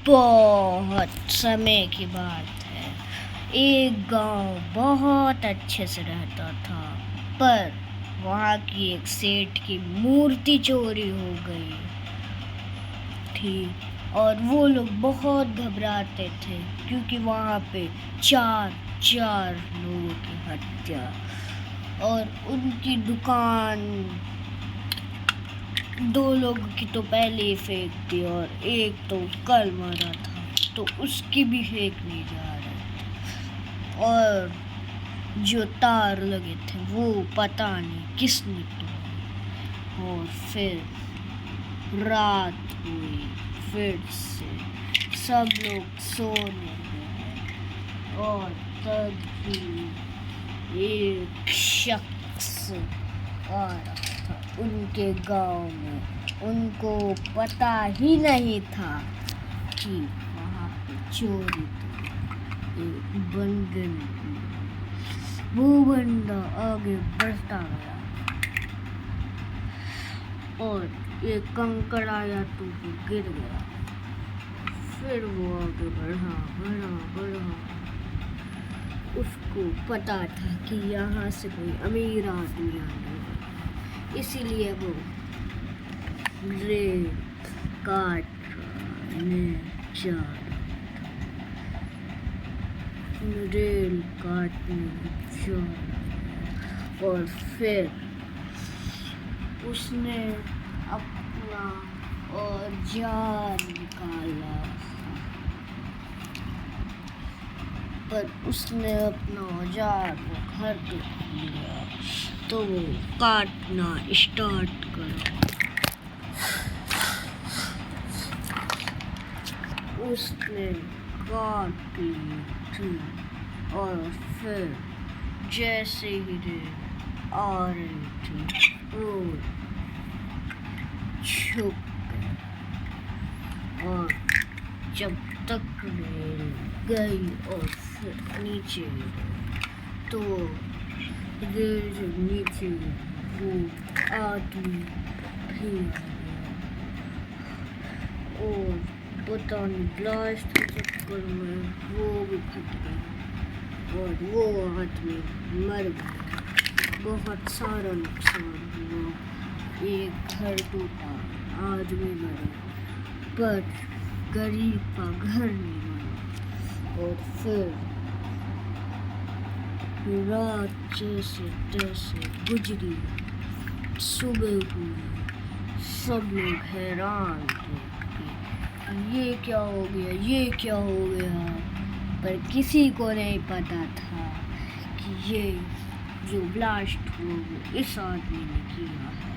बहुत समय की बात है। एक गांव बहुत अच्छे से रहता था, पर वहाँ की एक सेठ की मूर्ति चोरी हो गई थी और वो लोग बहुत घबराते थे क्योंकि वहाँ पे चार लोगों की हत्या और उनकी दुकान 2 लोगों की तो पहले ही फेंक दी और एक तो कल मरा था तो उसकी भी फेंकने जा रहे थे। और जो तार लगे थे वो पता नहीं किसने तोड़े और फिर रात हुई। फिर से सब लोग सोने गए और तभी एक शख्स आ रहा था उनके गांव में। उनको पता ही नहीं था कि वहाँ पे चोरी थी। एक बंदे ने वो बंदा आगे बढ़ता गया और एक कंकड़ आया तो वो गिर गया। फिर वो आगे बढ़ा। उसको पता था कि यहाँ से कोई अमीर आदमी आएगा, इसीलिए वो रेल काटने जा रहा था। और फिर उसने अपना औजार निकाला, पर उसने अपना औजार घर पे लिया तो वो काटना स्टार्ट करा। उसने काट ली थी और फिर जैसे ही रेल आ रही थी वो छुप गया और जब तक रेल गई और फिर नीचे तो रेल से नीचे वो आदमी भी आ गया और पता नहीं ब्लास्ट के चक्कर में वो भी फट गया और वो आदमी मर गया। बहुत सारा नुकसान हुआ, एक घर टूटा, आदमी मरा, पर गरीब का घर नहीं बना। और फिर रात जैसे तैसे गुजरी, सुबह हुई, सब लोग हैरान थे कि ये क्या हो गया, पर किसी को नहीं पता था कि ये जो ब्लास्ट हुआ वो इस आदमी ने किया है।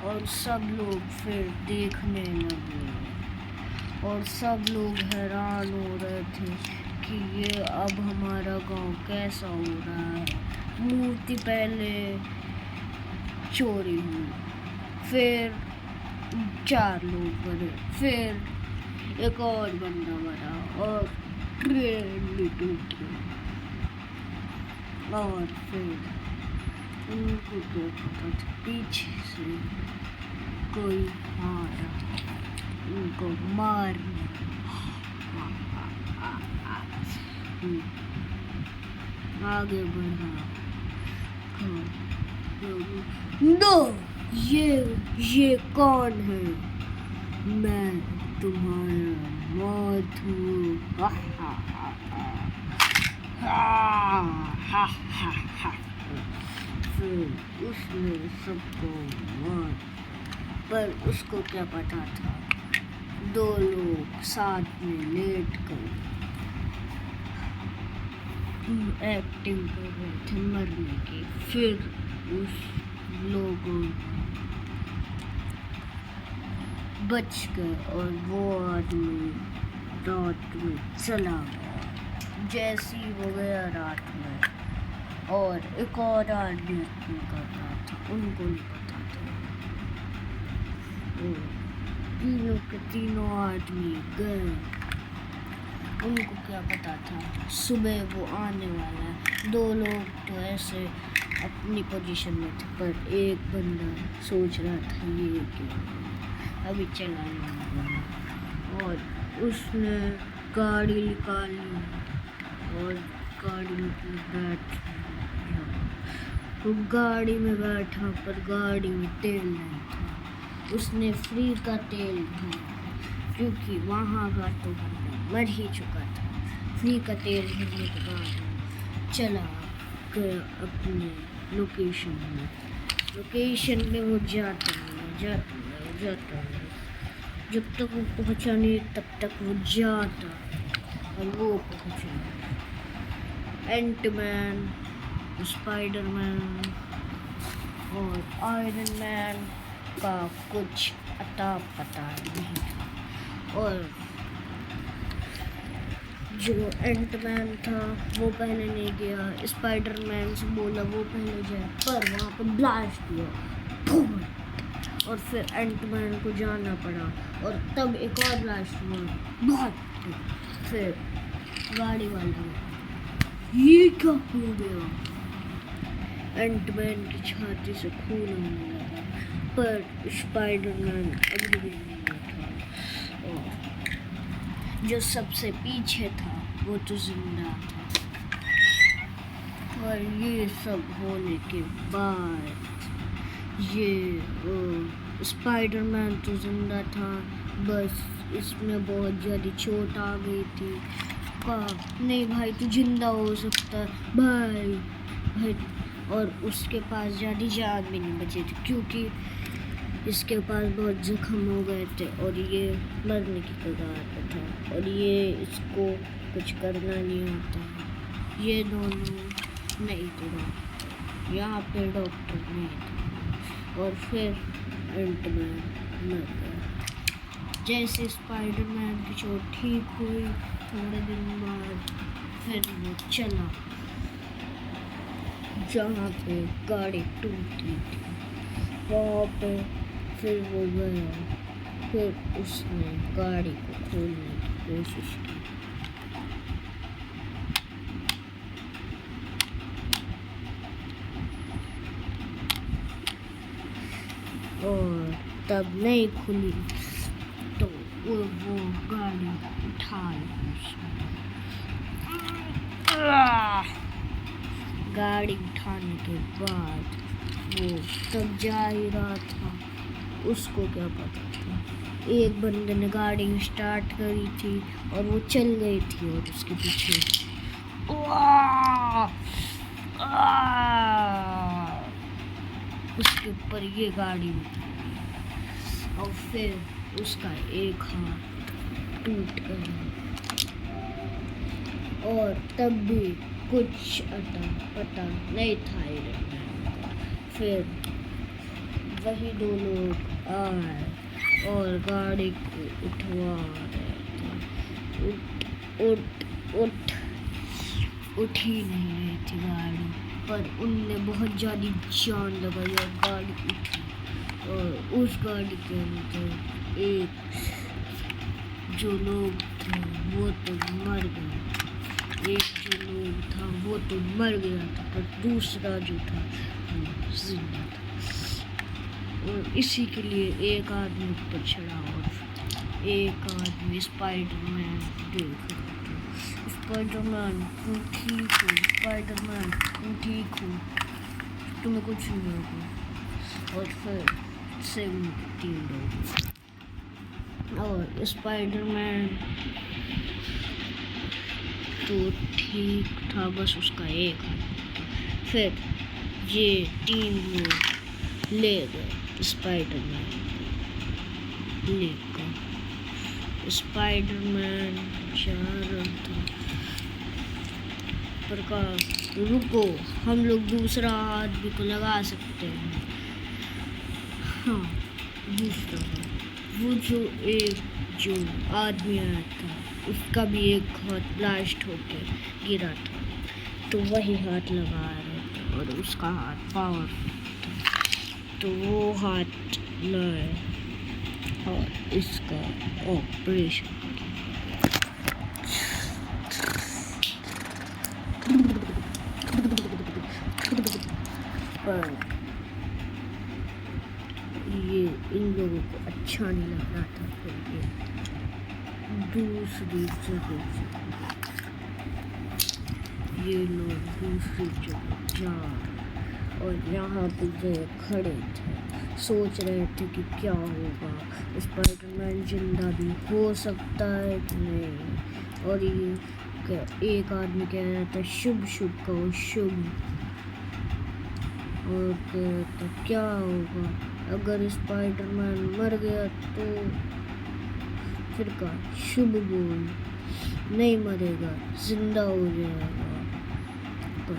और सब लोग फिर देखने लगे और सब लोग हैरान हो रहे थे कि ये अब हमारा गांव कैसा हो रहा है। मूर्ति पहले चोरी हुई, फिर 4 लोग मरे, फिर एक और बंदा मरा और ट्रेन भी टूट गई और फिर उनको क्या पता था पीछे से कोई आ रहा उनको मारने। आगे बढ़ा नो, ये कौन है? मैं तुम्हारा मौत हूँ। फिर उसने सबको मार, पर उसको क्या पता था 2 लोग साथ में लेट कर एक्टिंग कर रहे थे मरने की। फिर उस लोगों बच गए और वो आदमी रात में चला गया। जैसे ही वो गया रात में और एक और आदमी एक्टिंग कर रहा था, उनको नहीं पता था। तीनों के तीनों आदमी गए, उनको क्या पता था सुबह वो आने वाला है। 2 लोग तो ऐसे अपनी पोजीशन में थे, पर एक बंदा सोच रहा था ये क्या। अभी चला लूँगा। और उसने गाड़ी निकाली और गाड़ी में बैठ वो गाड़ी में बैठा, पर गाड़ी में तेल नहीं था। उसने फ्री का तेल था, क्योंकि वहाँ का तो बंदा मर ही चुका था। फ्री का तेल भरने के बाद चला गया अपने लोकेशन में वो जाता है। जब तक वो पहुँचा नहीं तब तक वो जाता, और वो पहुँचा। एंटमैन, स्पाइडरमैन और आयरन मैन का कुछ अता पता नहीं था। और जो एंटमैन था वो पहले नहीं गया, स्पाइडरमैन से बोला वो पहले जाए, पर वहाँ पर ब्लास्ट हुआ और फिर एंटमैन को जाना पड़ा। और तब एक और ब्लास्ट हुआ बहुत। फिर गाड़ी वाला ये क्या हो गया? एंटमैन की छाती से खून आने लगा, पर स्पाइडरमैन अभी भी नहीं था। और जो सबसे पीछे था वो तो जिंदा था। और ये सब होने के बाद ये स्पाइडरमैन तो जिंदा था, बस इसमें बहुत ज़्यादा चोट आ गई थी। नहीं भाई तू जिंदा हो सकता है भाई। और उसके पास ज़्यादा जान भी नहीं बची थी, क्योंकि इसके पास बहुत जख्म हो गए थे और ये मरने की कगार पे था। और ये इसको कुछ करना नहीं आता। ये दोनों नहीं थे डॉक्टर, यहाँ पे डॉक्टर नहीं था। और फिर एंटमैन मर गया। जैसे स्पाइडरमैन की चोट ठीक हुई थोड़े दिन बाद, फिर वो चला जहाँ पे गाड़ी टूटी थी वहाँ पे। फिर वो गया, फिर उसने गाड़ी को खोलने की कोशिश की। और तब नहीं खुली तो वो गाड़ी उठा ली उसने। गाड़ी उठाने के बाद वो तब जा ही रहा था, उसको क्या पता था। एक बंदे ने गाड़ी स्टार्ट करी थी और वो चल गई थी, और उसके पीछे उसके ऊपर ये गाड़ी उतरी और फिर उसका एक हाथ टूट गया। और तब भी कुछ अता पता नहीं था आयरन मैन का। फिर वही दो लोग आए और गाड़ी को उठवा रहे थे। उठ ही नहीं रही थी गाड़ी, पर उनने बहुत ज़्यादा जान लगाई और गाड़ी उठी। और उस गाड़ी के अंदर एक जो लोग थे वो तो मर गए। एक जो लोग था वो तो मर गया था, पर दूसरा जो था वो जिंदा था। और इसी के लिए एक आदमी ऊपर चढ़ा और एक आदमी स्पाइडरमैन देख रहा था। स्पाइडरमैन तुम ठीक हो? स्पाइडरमैन तुम ठीक हो? तुम्हें कुछ नहीं होगा। और फिर से उनकी 3 लोग और स्पाइडरमैन तो ठीक था, बस उसका एक हाथ था। फिर ये 3 लोग ले गए स्पाइडरमैन लेकर। स्पाइडरमैन जा रहा था, पर कहा रुको, हम लोग दूसरा हाथ भी तो लगा सकते हैं। हाँ, दूसरा वो जो आदमी आया था उसका भी एक हाथ ब्लास्ट होके गिरा था, तो वही हाथ लगा रहे थे और उसका हाथ पावर था, तो वो हाथ लाए और इसका ऑपरेशन पर ये इन लोगों को अच्छा अच्छा नहीं लग रहा था। फिर ये दूसरी जगह ये लोग दूसरी जगह जा रहे और यहाँ पे ये खड़े थे, सोच रहे थे कि क्या होगा, स्पाइडरमैन जिंदा भी हो सकता है कि नहीं। और ये एक आदमी कह रहा था शुभ शुभ कहो शुभ, और कहता क्या होगा अगर स्पाइडरमैन मर गया तो, फिर कहा शुभ बोल, नहीं मरेगा जिंदा हो जाएगा। तो